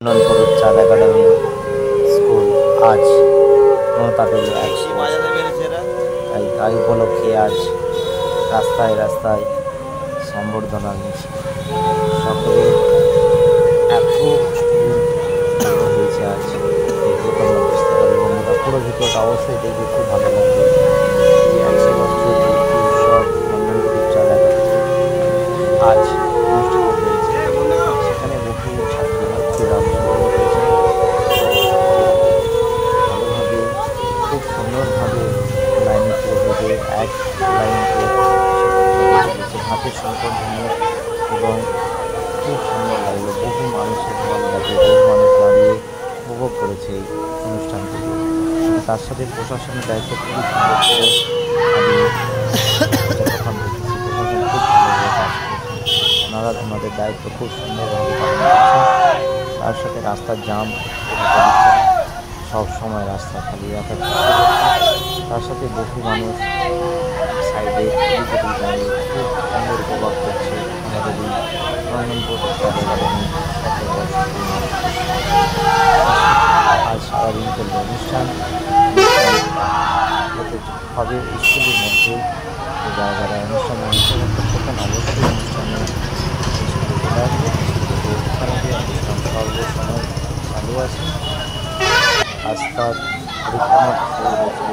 ননপুর চাঁদ academy school আজ মমতা পেল 100 বছর। তাই উপলক্ষে আজ রাস্তায় রাস্তায় সম্বর্ধনা মিছিল। সকলে এত হয়েছে আজ, দেখে তোমরা বুঝতে পারবে বন্ধুরা। পুরো ভিডিওটা অবশ্যই দেখবে, খুব ভালো লাগবে। এই 100 বছর উৎসব নন্দনপুর চাঁদ একাডেমি আজ অনুষ্ঠিত হয়েছে। সেখানে বহু ছাত্রছাত্রীরা অংশগ্রহণ করেছে। ভালোভাবে খুব সুন্দরভাবে লাইনে থেকে এক লাইনকে হাতের সম্পর্ধন্য এবং খুব সুন্দর লাগলো। বহু মানুষের ঢল লাগে, বহু মানুষ দাঁড়িয়ে উপভোগ করেছে এই অনুষ্ঠানটিকে। তার সাথে প্রশাসনের দায়িত্ব খুবই সুন্দর ছিল। আমি যতক্ষণ দেখেছি প্রশাসন খুব ভালোভাবে কাজ করেছে। ওনারা ওনাদের দায়িত্ব খুব সুন্দরভাবে পালন করছেন। তার সাথে রাস্তার জাম দিচ্ছেন, সব সময় রাস্তা খালি রাখার চেষ্টা করছেন। তার সাথে বহু মানুষ সাইডে দাঁড়িয়ে খুব সুন্দর উপভোগ করছে আমাদের এই নন্দনপুর চাঁদ একাডেমি আজ সারাদিন চলবে অনুষ্ঠান। হবে স্কুলের মধ্যে যারা যারা অনুষ্ঠানে অংশগ্রহণ করতেন অবশ্যই অনুষ্ঠানে স্কুলে চলে আসবে। ওখানে অনুষ্ঠান সর্বসময় চালু আছে। আজ তার পরিক্রমা শুরু হয়েছিল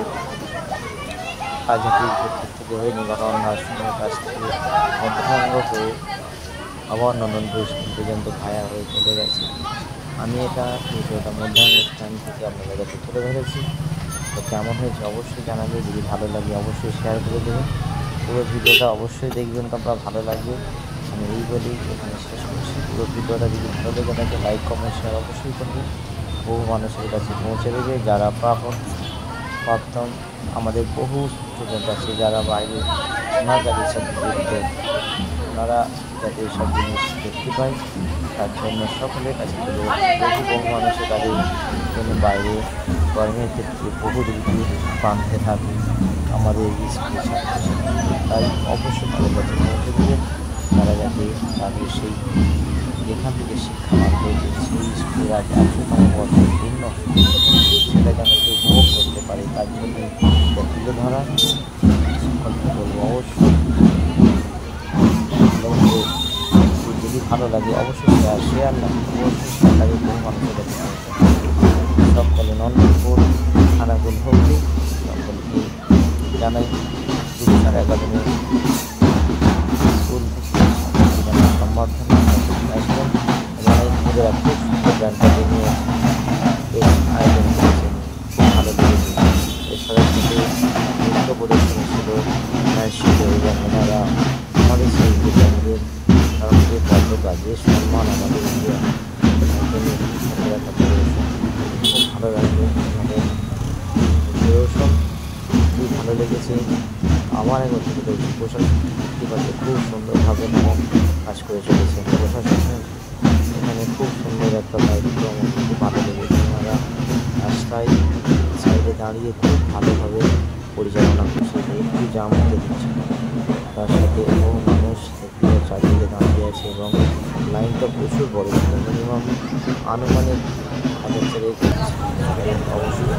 হাজারটির ভেতর থেকে হয়ে নিবারণার সময়ের কাছ থেকে মধ্যভঙ্গ হয়ে আবার নন্দনপুর স্কুল পর্যন্ত ভায়া হয়ে চলে গেছে। আমি এটা ভিডিওটা মধ্যাহ্ন থেকে আপনাদের কাছে তুলে ধরেছি। তো কেমন হয়েছে অবশ্যই জানাবে, যদি ভালো লাগে অবশ্যই শেয়ার করে দেবেন। পুরো ভিডিওটা অবশ্যই দেখবেন, আপনার ভালো লাগবে। আমি এই বলি এখানে শেষ করছি। পুরো ভিডিওটা যদি ভালো লেগে থাকে লাইক কমেন্ট শেয়ার অবশ্যই করবেন। বহু মানুষের কাছে পৌঁছে দেবে যারা প্রাক্তন আমাদের বহু স্টুডেন্ট আছে যারা বাইরে না যাদের সাথে জড়িত, ওনারা যাতে সব জিনিস দেখতে পায় তার জন্য সকলের কাছে বহু মানুষের তাদের জন্য বাইরে কর্মের ক্ষেত্রে বহু দূর প্রান্তে থাকে আমাদের স্কুলের ছাত্রছাত্রী। তাই অবশ্যই তাদের কাছে পৌঁছে দেবেন তারা যাতে তাদের সেই যেখান থেকে শিক্ষা লাভ হয়েছে সেই স্কুলের আজ 100তম বছর পূর্ণ সেটা যেন কেউ উপভোগ করতে পারে। তার জন্য তুলে ধরা সকলকে বলবো অবশ্যই যদি ভালো লাগে অবশ্যই শেয়ার না অবশ্যই লাগে বহু মানুষের কাছে সকলে নন্দনপুর খানাকুল হুগলি সকলকে জানাই চাঁদ একাডেমি স্কুল সম্বর্ধনা আসবেন। জানাই নিজেরা খুব সুন্দর গানটাকে নিয়ে আয়োজন করেছেন, খুব ভালো লেগেছে। এছাড়াও সাথে নৃত্য প্রদর্শনী ছিল এবং ওনারা আমাদের সেই বিজ্ঞানীদের কারণ যে পদ্মতা যে সম্মান আমাদের ইন্ডিয়া খুব ভালো লাগবে। আমাদের প্রদর্শন খুব ভালো লেগেছে। আমার এখন প্রশাসন কৃতিবাসে খুব সুন্দরভাবে কাজ করে চলেছে। প্রশাসনের এখানে খুব সুন্দর একটা দায়িত্ব আমার খুব ভালো লেগেছে। ওনারা রাস্তায় সাইডে দাঁড়িয়ে খুব ভালোভাবে পরিচালনা করছে, একটু জাম হতে দিচ্ছে। তার সাথে বহু মানুষ চারদিকে দাঁড়িয়ে আছে এবং লাইনটা প্রচুর বড় ছিল, মিনিমাম আনুমানিক 1000 অবশ্যই।